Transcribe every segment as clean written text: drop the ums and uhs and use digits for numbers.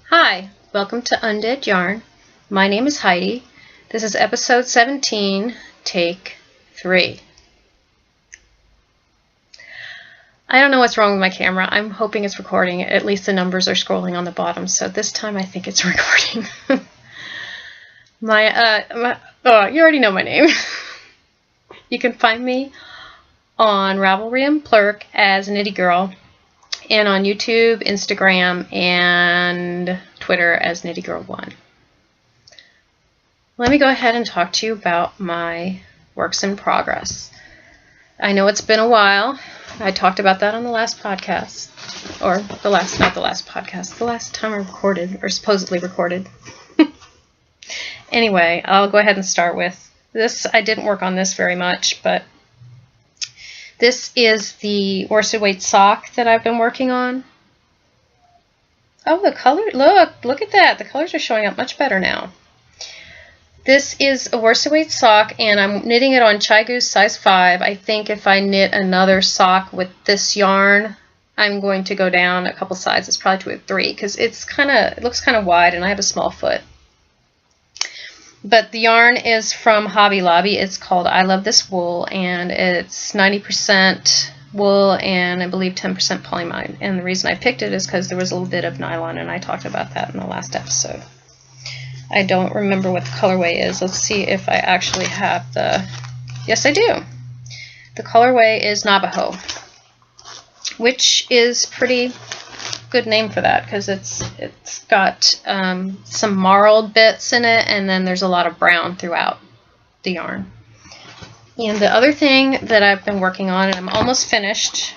Hi, welcome to Undead Yarn. My name is Heidi. This is episode 17, take 3. I don't know what's wrong with my camera. I'm hoping it's recording. At least the numbers are scrolling on the bottom, so this time I think it's recording. You already know my name. You can find me on Ravelry and Plurk as Knitty Girl, and on YouTube, Instagram, and Twitter as Knitty Girl 1. Let me go ahead and talk to you about my works in progress. I know it's been a while. I talked about that on the last podcast, or not the last podcast, the last time I recorded, or supposedly recorded. Anyway, I'll go ahead and start with this. I didn't work on this very much, but this is the worsted weight sock that I've been working on. Oh, the color, look at that. The colors are showing up much better now. This is a worsted weight sock, and I'm knitting it on Chai Goose size 5. I think if I knit another sock with this yarn, I'm going to go down a couple sizes, probably to a 3, because it looks kind of wide, and I have a small foot. But the yarn is from Hobby Lobby. It's called I Love This Wool, and it's 90% wool and I believe 10% polyamide. And the reason I picked it is because there was a little bit of nylon, and I talked about that in the last episode. I don't remember what the colorway is. Let's see if I actually have the... Yes, I do. The colorway is Navajo, which is pretty good name for that because it's got some marled bits in it, and then there's a lot of brown throughout the yarn. And the other thing that I've been working on, and I'm almost finished,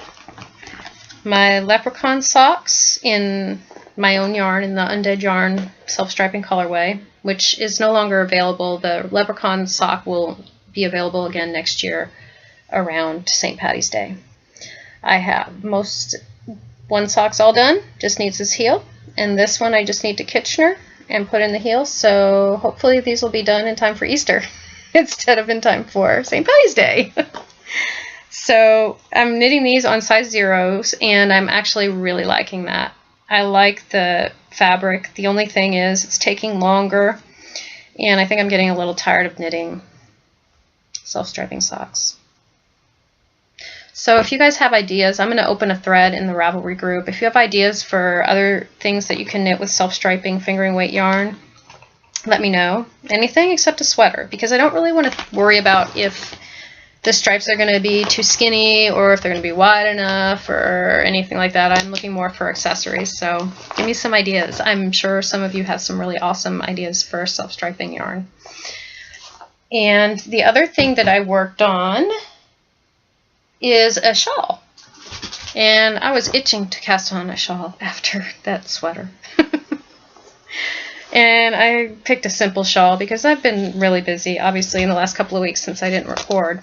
my leprechaun socks in my own yarn, in the Undead Yarn self-striping colorway, which is no longer available. The leprechaun sock will be available again next year around St. Patty's Day. I have one sock's all done, just needs this heel, and this one I just need to Kitchener and put in the heel, so hopefully these will be done in time for Easter instead of in time for St. Patty's Day. So I'm knitting these on size 0s, and I'm actually really liking that. I like the fabric. The only thing is it's taking longer, and I think I'm getting a little tired of knitting self-striping socks. So if you guys have ideas, I'm going to open a thread in the Ravelry group. If you have ideas for other things that you can knit with self-striping fingering weight yarn, let me know. Anything except a sweater, because I don't really want to worry about if the stripes are going to be too skinny or if they're going to be wide enough or anything like that. I'm looking more for accessories, so give me some ideas. I'm sure some of you have some really awesome ideas for self-striping yarn. And the other thing that I worked on is a shawl, and I was itching to cast on a shawl after that sweater. And I picked a simple shawl because I've been really busy, obviously, in the last couple of weeks since I didn't record.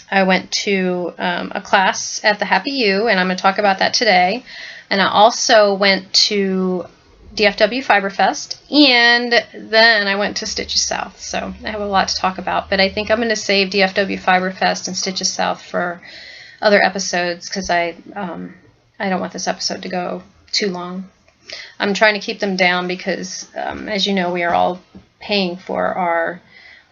I went to a class at the Happy U, and I'm going to talk about that today. And I also went to DFW Fiber Fest, and then I went to Stitches South, so I have a lot to talk about, but I think I'm going to save DFW Fiber Fest and Stitches South for other episodes because I don't want this episode to go too long. I'm trying to keep them down because, as you know, we are all paying for our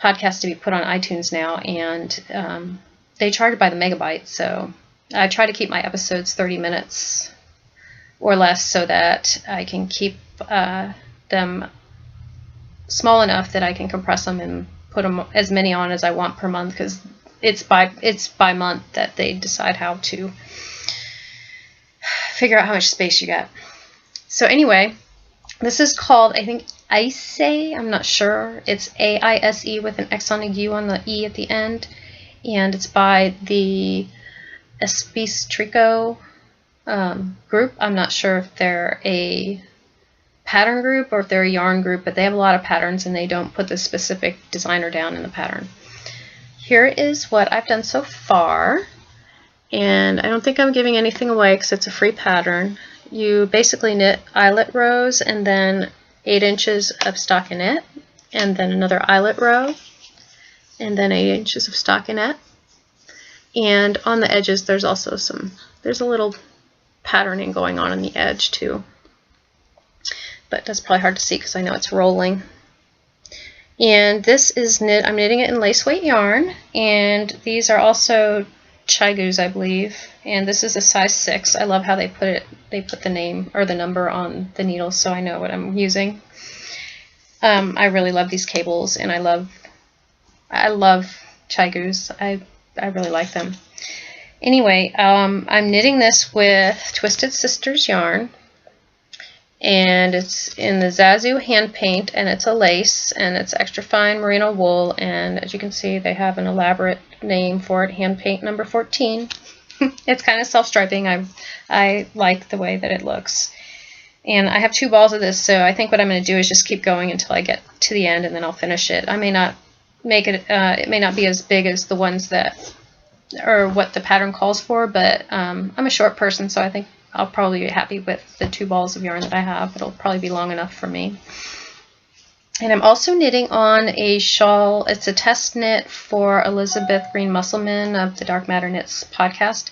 podcast to be put on iTunes now, and they charge by the megabyte, so I try to keep my episodes 30 minutes or less so that I can keep them small enough that I can compress them and put them as many on as I want per month, because it's by month that they decide how to figure out how much space you get. So anyway, this is called, I think, Aise. I'm not sure. It's A-I-S-E with an X on the U on the E at the end, and it's by the Espis Tricot group. I'm not sure if they're a pattern group or if they're a yarn group, but they have a lot of patterns and they don't put the specific designer down in the pattern. Here is what I've done so far, and I don't think I'm giving anything away because it's a free pattern. You basically knit eyelet rows and then 8 inches of stockinette, and then another eyelet row, and then 8 inches of stockinette. And on the edges there's also there's a little patterning going on the edge too. but that's probably hard to see because I know it's rolling. And this is I'm knitting it in lace weight yarn, and these are also Chigus, I believe, and this is a size 6. I love how they put the name or the number on the needle so I know what I'm using. I really love these cables, and I love Chigus. I really like them. Anyway, I'm knitting this with Twisted Sisters yarn, and it's in the Zazu hand paint, and it's a lace, and it's extra fine merino wool, and as you can see they have an elaborate name for it, hand paint number 14. It's kind of self-striping. I like the way that it looks. And I have 2 balls of this, so I think what I'm going to do is just keep going until I get to the end, and then I'll finish it. I may not make it, it may not be as big as the ones that, or what the pattern calls for, but I'm a short person, so I think I'll probably be happy with the 2 balls of yarn that I have. It'll probably be long enough for me. And I'm also knitting on a shawl. It's a test knit for Elizabeth Green Musselman of the Dark Matter Knits podcast,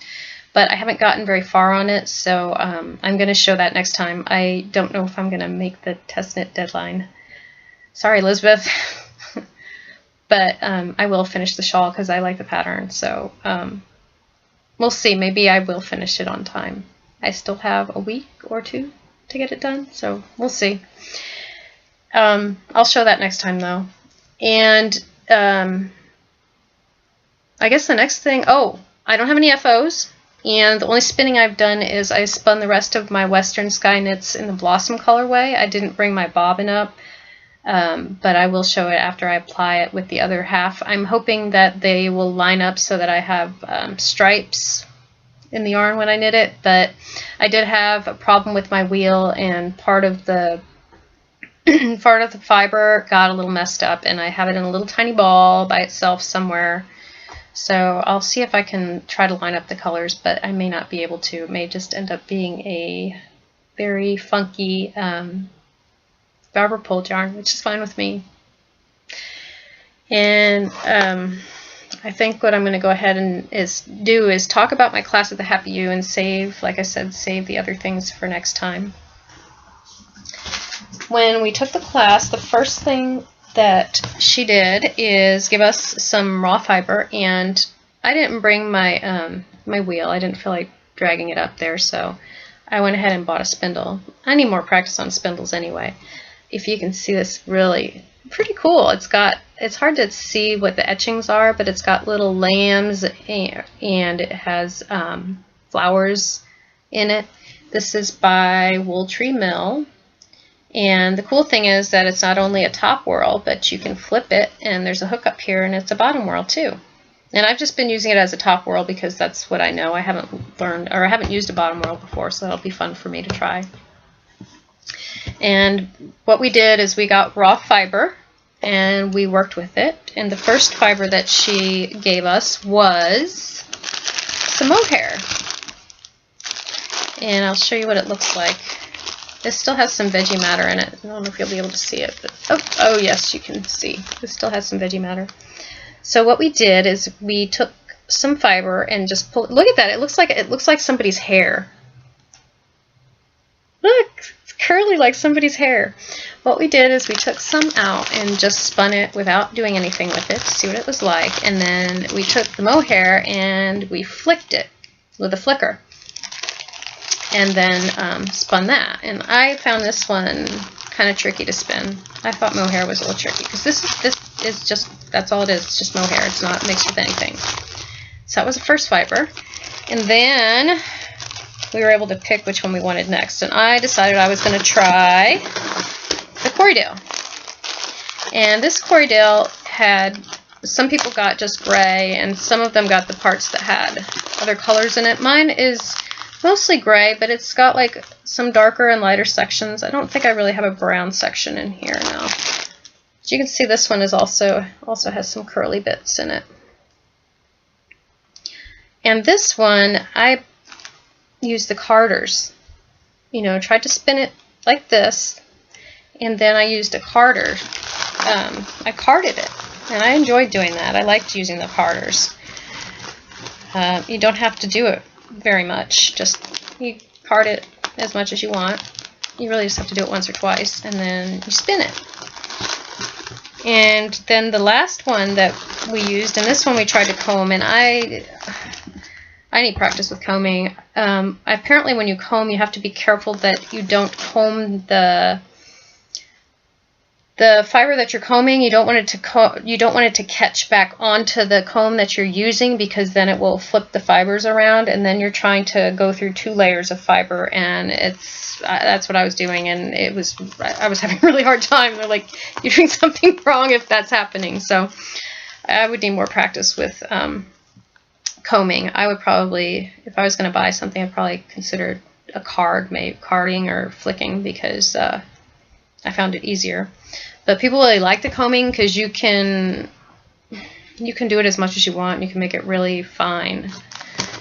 but I haven't gotten very far on it, so I'm going to show that next time. I don't know if I'm going to make the test knit deadline. Sorry, Elizabeth. But I will finish the shawl because I like the pattern, so we'll see. Maybe I will finish it on time. I still have a week or 2 to get it done, so we'll see. I'll show that next time, though. And I guess the next thing, I don't have any FOs, and the only spinning I've done is I spun the rest of my Western Sky Knits in the Blossom colorway. I didn't bring my bobbin up, but I will show it after I apply it with the other half. I'm hoping that they will line up so that I have stripes in the yarn when I knit it, but I did have a problem with my wheel, and part of the fiber got a little messed up, and I have it in a little tiny ball by itself somewhere. So I'll see if I can try to line up the colors, but I may not be able to. It may just end up being a very funky barber pulled yarn, which is fine with me. And I think what I'm going to go ahead and do is talk about my class at the Happy U and save, like I said, save the other things for next time. When we took the class, the first thing that she did is give us some raw fiber, and I didn't bring my my wheel. I didn't feel like dragging it up there, so I went ahead and bought a spindle. I need more practice on spindles anyway. If you can see this, really pretty cool. It's hard to see what the etchings are, but it's got little lambs, and it has flowers in it. This is by Wool Tree Mill. And the cool thing is that it's not only a top whorl, but you can flip it, and there's a hook up here, and it's a bottom whorl too. And I've just been using it as a top whorl because that's what I know. I haven't learned, or I haven't used a bottom whorl before, so that'll be fun for me to try. And what we did is we got raw fiber, and we worked with it. And the first fiber that she gave us was some mohair. And I'll show you what it looks like. This still has some veggie matter in it. I don't know if you'll be able to see it, but oh yes, you can see. This still has some veggie matter. So what we did is we took some fiber and just pulled. Look at that! It looks like somebody's hair. Look, it's curly like somebody's hair. What we did is we took some out and just spun it without doing anything with it to see what it was like, and then we took the mohair and we flicked it with a flicker. And then spun that. And I found this one kind of tricky to spin. I thought mohair was a little tricky because this is just, that's all it is. It's just mohair. It's not mixed with anything. So that was the first fiber. And then we were able to pick which one we wanted next. And I decided I was going to try the Corriedale. And this Corriedale had, some people got just gray, and some of them got the parts that had other colors in it. Mine is mostly gray, but it's got like some darker and lighter sections. I don't think I really have a brown section in here now. As you can see, this one is also has some curly bits in it. And this one, I used the carders. You know, tried to spin it like this, and then I used a carder. I carded it, and I enjoyed doing that. I liked using the carders. You don't have to do it very much, just you card it as much as you want. You really just have to do it once or twice, and then you spin it. And then the last one that we used, and this one we tried to comb, and I need practice with combing. Apparently when you comb, you have to be careful that you don't comb the fiber that you're combing. You don't want it to catch back onto the comb that you're using, because then it will flip the fibers around, and then you're trying to go through 2 layers of fiber, and that's what I was doing, and I was having a really hard time. They're like, you're doing something wrong if that's happening. So I would need more practice with combing. I would probably, if I was going to buy something, I'd probably consider a card, maybe carding or flicking, because I found it easier. But people really like the combing because you can do it as much as you want. You can make it really fine.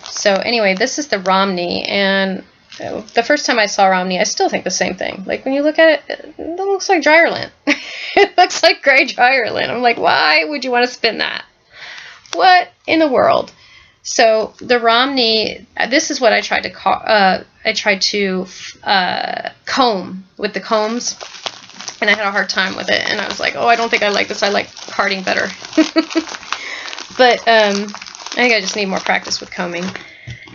So anyway, this is the Romney, and the first time I saw Romney, I still think the same thing. Like, when you look at it, it looks like dryer lint. It looks like gray dryer lint. I'm like, why would you want to spin that? What in the world? So the Romney, this is what I tried to comb with the combs. And I had a hard time with it, and I was like, oh, I don't think I like this. I like carding better. But I think I just need more practice with combing.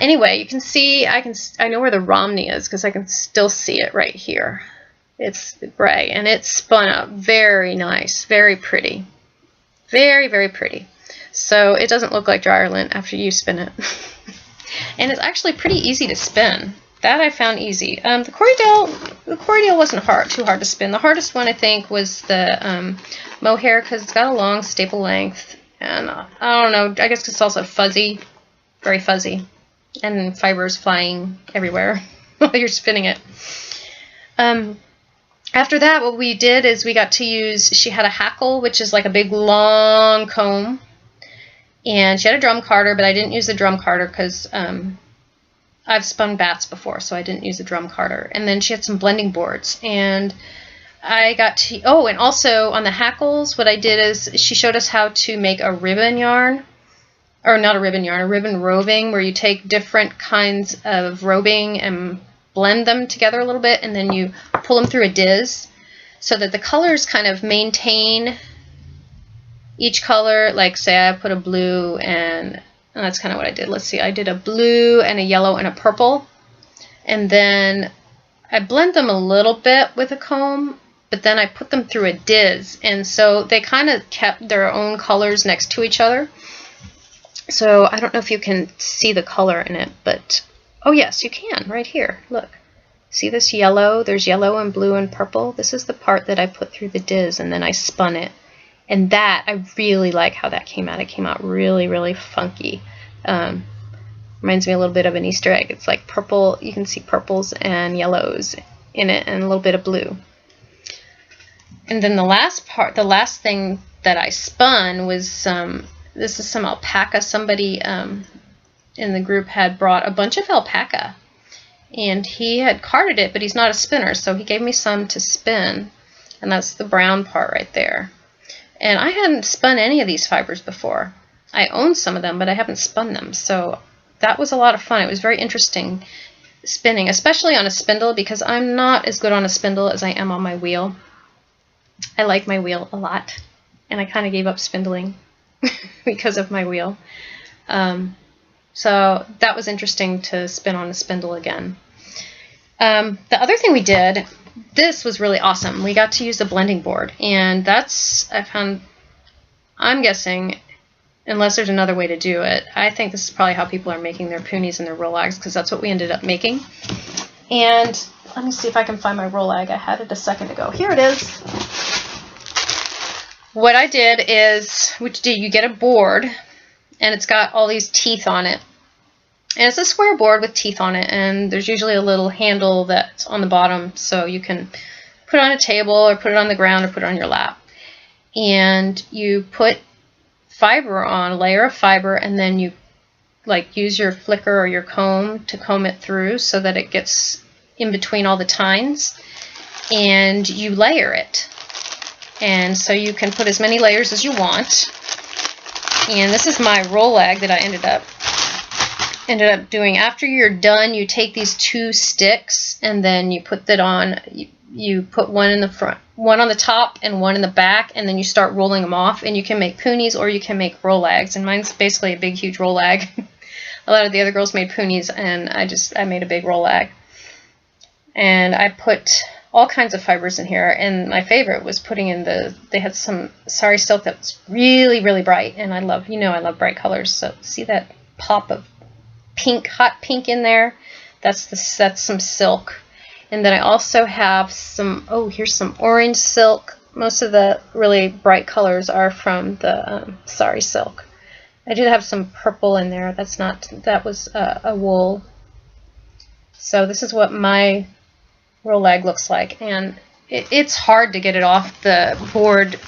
Anyway, you can see, I know where the Romney is because I can still see it right here. It's gray, and it's spun up very nice, very pretty. Very, very pretty. So it doesn't look like dryer lint after you spin it. And it's actually pretty easy to spin. That I found easy. The Corriedale wasn't too hard to spin. The hardest one, I think, was the mohair, because it's got a long staple length, and I don't know, I guess it's also fuzzy, very fuzzy, and fibers flying everywhere while you're spinning it. After that, what we did is we got to use, she had a hackle, which is like a big long comb, and she had a drum carder, but I didn't use the drum carder because I've spun bats before, so I didn't use the drum carder. And then she had some blending boards, and I got to, oh, and also on the hackles, what I did is she showed us how to make a ribbon yarn, or not a ribbon yarn, a ribbon roving, where you take different kinds of roving and blend them together a little bit, and then you pull them through a diz so that the colors kind of maintain each color. Like, say I put a blue, and that's kind of what I did. Let's see, I did a blue and a yellow and a purple, and then I blend them a little bit with a comb, but then I put them through a diz, and so they kind of kept their own colors next to each other. So I don't know if you can see the color in it, but oh yes, you can, right here. Look, see this yellow? There's yellow and blue and purple. This is the part that I put through the diz, and then I spun it. And that, I really like how that came out. It came out really, really funky. Reminds me a little bit of an Easter egg. It's like purple, you can see purples and yellows in it, and a little bit of blue. And then the last part, the last thing that I spun was, this is some alpaca. Somebody in the group had brought a bunch of alpaca, and he had carded it, but he's not a spinner, so he gave me some to spin, and that's the brown part right there. And I hadn't spun any of these fibers before. I own some of them, but I haven't spun them. So that was a lot of fun. It was very interesting spinning, especially on a spindle, because I'm not as good on a spindle as I am on my wheel. I like my wheel a lot, and I kind of gave up spindling because of my wheel. So that was interesting to spin on a spindle again. The other thing we did, this was really awesome. We got to use the blending board, and that's, I'm guessing, unless there's another way to do it, I think this is probably how people are making their poonies and their rollags, because that's what we ended up making. And let me see if I can find my rollag. I had it a second ago. Here it is. What I did is, you get a board, and it's got all these teeth on it. And it's a square board with teeth on it, and there's usually a little handle that's on the bottom, so you can put it on a table or put it on the ground or put it on your lap. And you put fiber on, a layer of fiber, and then you use your flicker or your comb to comb it through so that it gets in between all the tines, and you layer it. And so you can put as many layers as you want. And this is my rollag that I ended up ended up doing, after you're done, you take these 2 sticks and then you put that on, you put one in the front, one on the top and one in the back, and then you start rolling them off, and you can make poonies or you can make roll-lags, and mine's basically a big huge roll-lag. A lot of the other girls made poonies, and I made a big roll-lag. And I put all kinds of fibers in here, and my favorite was putting in they had some sari silk that was really, really bright, and I love bright colors, so see that pop of pink, hot pink in there? That's some silk. And then I also have some, here's some orange silk. Most of the really bright colors are from the sari silk. I did have some purple in there. That was a wool. So this is what my roll lag looks like, and it's hard to get it off the board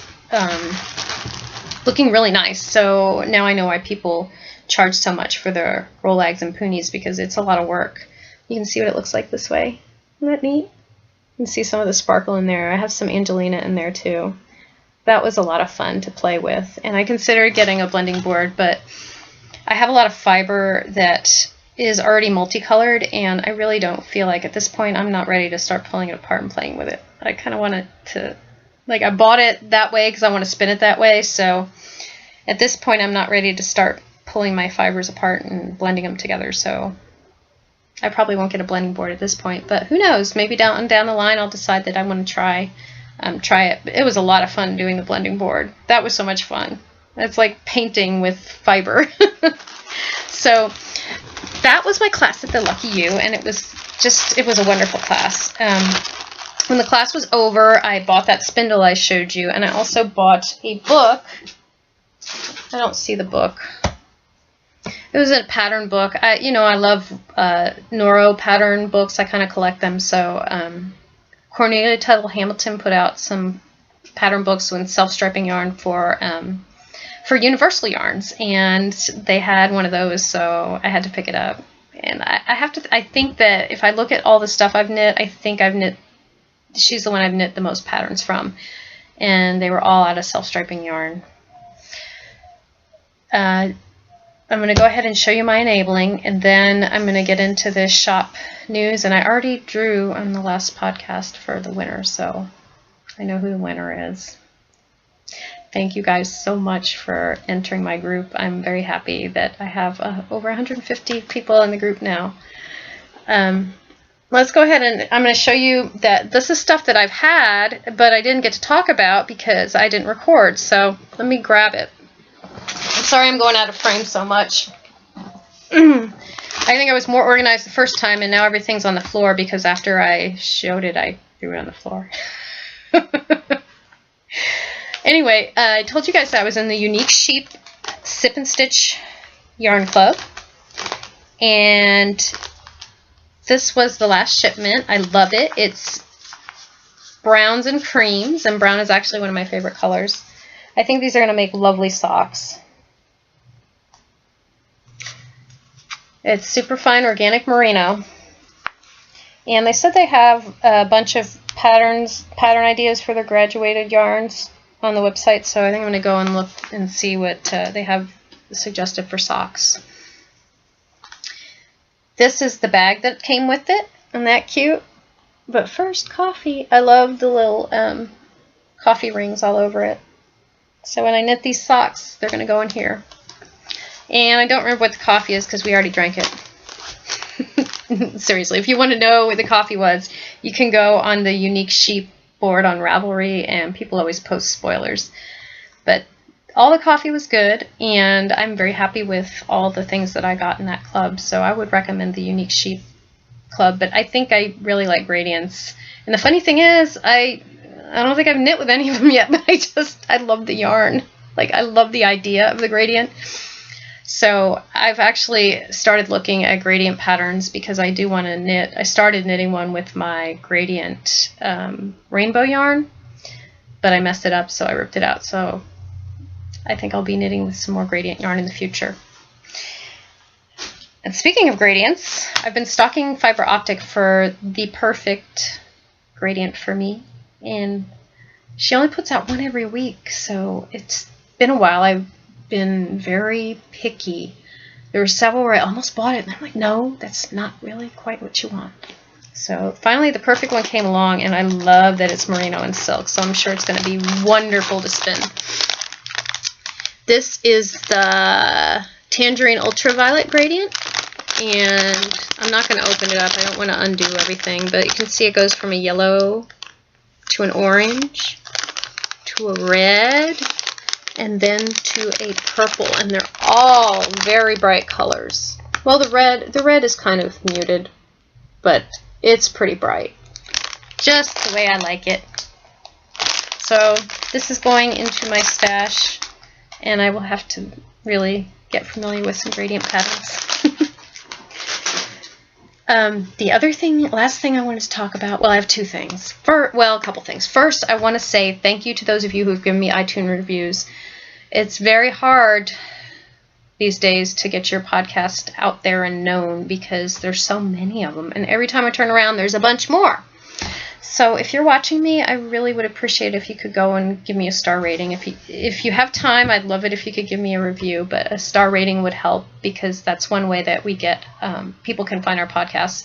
looking really nice. So now I know why people charge so much for their roll lags and poonies, because it's a lot of work. You can see what it looks like this way. Isn't that neat? You can see some of the sparkle in there. I have some Angelina in there too. That was a lot of fun to play with, and I considered getting a blending board, but I have a lot of fiber that is already multicolored, and I really don't feel like at this point I'm not ready to start pulling it apart and playing with it. I kind of want it to, like, I bought it that way because I want to spin it that way, so at this point I'm not ready to start pulling my fibers apart and blending them together, so I probably won't get a blending board at this point, but who knows, maybe down the line I'll decide that I want to try it. It was a lot of fun doing the blending board. That was so much fun. It's like painting with fiber. So that was my class at the Lucky You, and it was a wonderful class. When the class was over, I bought that spindle I showed you, and I also bought a book. I don't see the book. It was a pattern book. I love Noro pattern books. I kind of collect them. So Cornelia Tuttle Hamilton put out some pattern books with self-striping yarn for Universal Yarns, and they had one of those, so I had to pick it up. And I think that if I look at all the stuff I've knit, I think she's the one I've knit the most patterns from, and they were all out of self-striping yarn. I'm going to go ahead and show you my enabling, and then I'm going to get into this shop news, and I already drew on the last podcast for the winner, so I know who the winner is. Thank you guys so much for entering my group. I'm very happy that I have over 150 people in the group now. Let's go ahead, and I'm going to show you that this is stuff that I've had, but I didn't get to talk about because I didn't record, so let me grab it. I'm sorry I'm going out of frame so much. I think I was more organized the first time, and now everything's on the floor because after I showed it, I threw it on the floor. Anyway, I told you guys that I was in the Unique Sheep Sip and Stitch Yarn Club, and this was the last shipment. I love it. It's browns and creams, and brown is actually one of my favorite colors. I think these are going to make lovely socks. It's super fine organic merino, and they said they have a bunch of pattern ideas for their graduated yarns on the website, so I think I'm going to go and look and see what they have suggested for socks. This is the bag that came with it. Isn't that cute? But first, coffee. I love the little coffee rings all over it. So when I knit these socks, they're going to go in here. And I don't remember what the coffee is because we already drank it. Seriously, if you want to know what the coffee was, you can go on the Unique Sheep board on Ravelry, and people always post spoilers. But all the coffee was good, and I'm very happy with all the things that I got in that club, so I would recommend the Unique Sheep Club, but I think I really like gradients. And the funny thing is, I don't think I've knit with any of them yet, but I love the yarn. Like, I love the idea of the gradient. So I've actually started looking at gradient patterns because I do want to knit. I started knitting one with my gradient rainbow yarn, but I messed it up, so I ripped it out. So I think I'll be knitting with some more gradient yarn in the future. And speaking of gradients, I've been stocking Fiber Optic for the perfect gradient for me, and she only puts out one every week, so it's been a while. I've been very picky There were several where I almost bought it, and I'm like, no, that's not really quite what you want. So finally the perfect one came along, and I love that it's merino and silk, so I'm sure it's going to be wonderful to spin. This is the Tangerine Ultraviolet Gradient, and I'm not going to open it up. I don't want to undo everything, but you can see it goes from a yellow to an orange to a red and then to a purple, and they're all very bright colors. Well, the red is kind of muted, but it's pretty bright. Just the way I like it. So this is going into my stash, and I will have to really get familiar with some gradient patterns. The other thing, last thing I wanted to talk about, well, I have two things. A couple things. First, I want to say thank you to those of you who have given me iTunes reviews. It's very hard these days to get your podcast out there and known because there's so many of them, and every time I turn around, there's a bunch more. So if you're watching me, I really would appreciate if you could go and give me a star rating. If you have time, I'd love it if you could give me a review, but a star rating would help because that's one way that we get people can find our podcasts.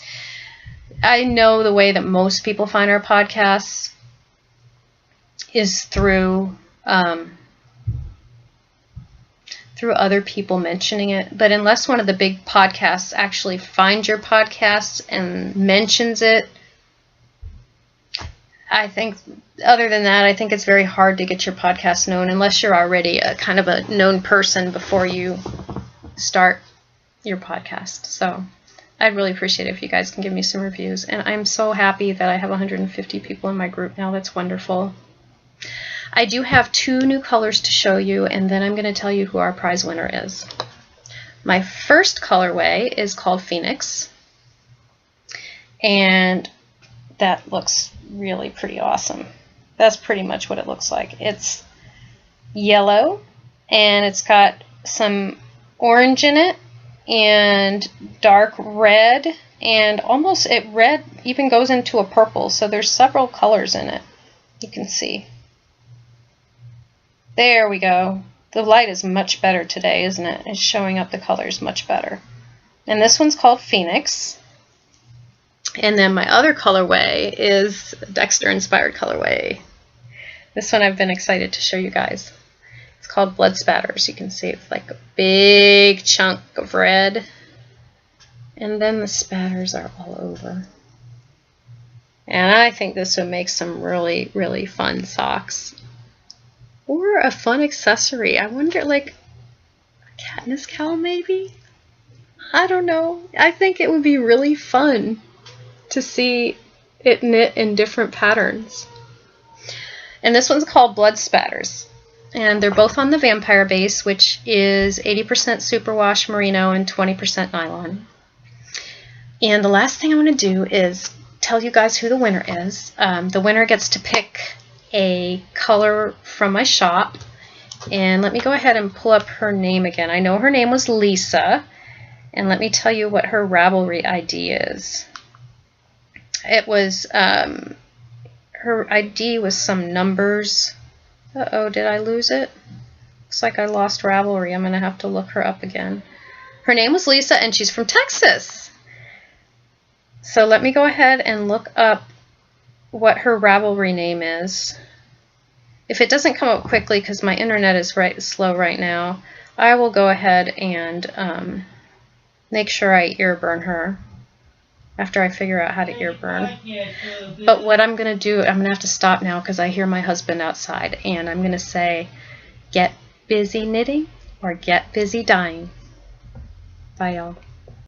I know the way that most people find our podcasts is through other people mentioning it, but unless one of the big podcasts actually finds your podcast and mentions it, I think, other than that, I think it's very hard to get your podcast known unless you're already a kind of a known person before you start your podcast. So I'd really appreciate it if you guys can give me some reviews. And I'm so happy that I have 150 people in my group now. That's wonderful. I do have 2 new colors to show you, and then I'm going to tell you who our prize winner is. My first colorway is called Phoenix, and that looks really pretty awesome. That's pretty much what it looks like. It's yellow, and it's got some orange in it, and dark red, and almost red even goes into a purple, so there's several colors in it. You can see. There we go. The light is much better today, isn't it? It's showing up the colors much better. And this one's called Phoenix. And then my other colorway is Dexter-inspired colorway. This one I've been excited to show you guys. It's called Blood Spatters. You can see it's like a big chunk of red. And then the spatters are all over. And I think this would make some really, really fun socks. Or a fun accessory. I wonder, like, a Katniss cowl maybe? I don't know. I think it would be really fun to see it knit in different patterns. And this one's called Blood Spatters. And they're both on the Vampire base, which is 80% superwash merino and 20% nylon. And the last thing I want to do is tell you guys who the winner is. The winner gets to pick a color from my shop. And let me go ahead and pull up her name again. I know her name was Lisa. And let me tell you what her Ravelry ID is. It was, her ID was some numbers. Uh-oh, did I lose it? Looks like I lost Ravelry. I'm going to have to look her up again. Her name was Lisa, and she's from Texas. So let me go ahead and look up what her Ravelry name is. If it doesn't come up quickly, because my internet is slow right now, I will go ahead and make sure I ear burn her after I figure out how to ear burn. But what I'm going to do, I'm going to have to stop now because I hear my husband outside, and I'm going to say, get busy knitting or get busy dying. Bye, y'all.